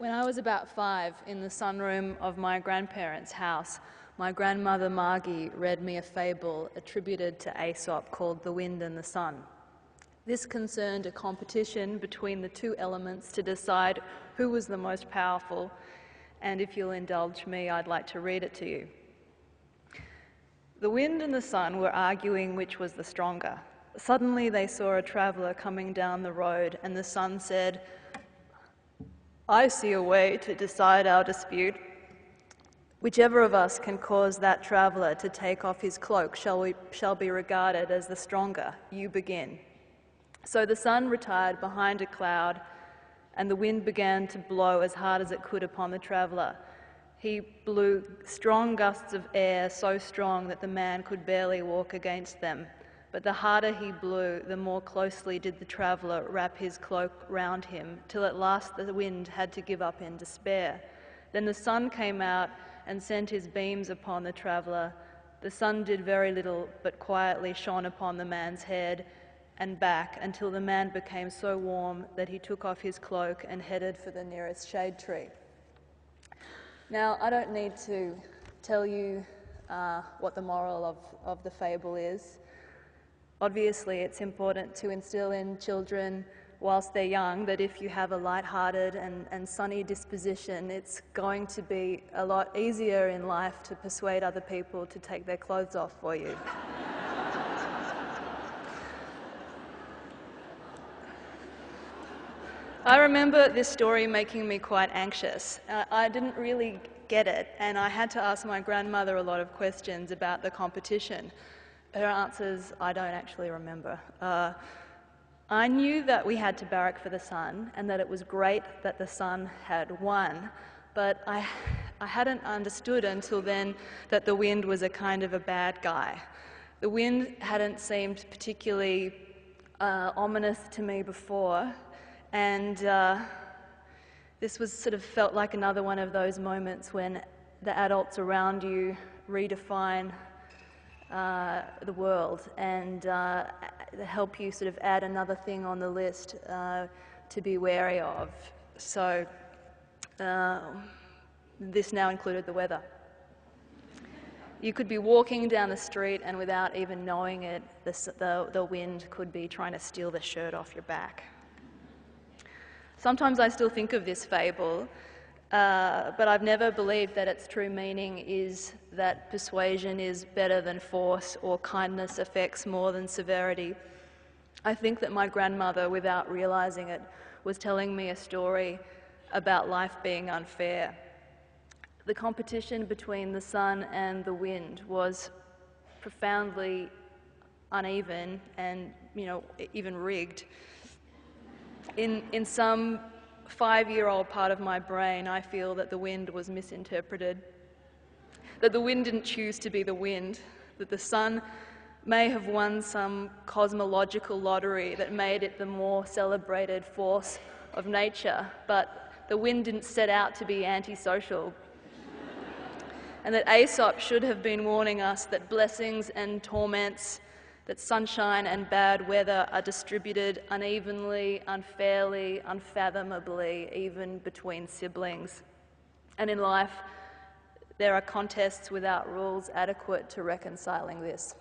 When I was about 5, in the sunroom of my grandparents' house, my grandmother Margie read me a fable attributed to Aesop called The Wind and the Sun. This concerned a competition between the two elements to decide who was the most powerful, and if you'll indulge me, I'd like to read it to you. The wind and the sun were arguing which was the stronger. Suddenly they saw a traveller coming down the road, and the sun said, "I see a way to decide our dispute. Whichever of us can cause that traveller to take off his cloak shall be regarded as the stronger. You begin." So the sun retired behind a cloud, and the wind began to blow as hard as it could upon the traveller. He blew strong gusts of air, so strong that the man could barely walk against them. But the harder he blew, the more closely did the traveller wrap his cloak round him, till at last the wind had to give up in despair. Then the sun came out and sent his beams upon the traveller. The sun did very little, but quietly shone upon the man's head and back, until the man became so warm that he took off his cloak and headed for the nearest shade tree. Now, I don't need to tell you what the moral of the fable is. Obviously, it's important to instill in children whilst they're young that if you have a light-hearted and sunny disposition, it's going to be a lot easier in life to persuade other people to take their clothes off for you. I remember this story making me quite anxious. I didn't really get it, and I had to ask my grandmother a lot of questions about the competition. Her answers I don't actually remember. I knew that we had to barrack for the sun, and that it was great that the sun had won, but I hadn't understood until then that the wind was a kind of a bad guy. The wind hadn't seemed particularly ominous to me before, and this was sort of felt like another one of those moments when the adults around you redefine the world and help you sort of add another thing on the list to be wary of. So this now included the weather. You could be walking down the street and without even knowing it, the wind could be trying to steal the shirt off your back. Sometimes I still think of this fable, but I've never believed that its true meaning is that persuasion is better than force or kindness affects more than severity. I think that my grandmother, without realising it, was telling me a story about life being unfair. The competition between the sun and the wind was profoundly uneven and, even rigged. In some 5-year-old part of my brain, I feel that the wind was misinterpreted, that the wind didn't choose to be the wind, that the sun may have won some cosmological lottery that made it the more celebrated force of nature, but the wind didn't set out to be antisocial, and that Aesop should have been warning us that blessings and torments, that sunshine and bad weather are distributed unevenly, unfairly, unfathomably, even between siblings. And in life, there are contests without rules adequate to reconciling this.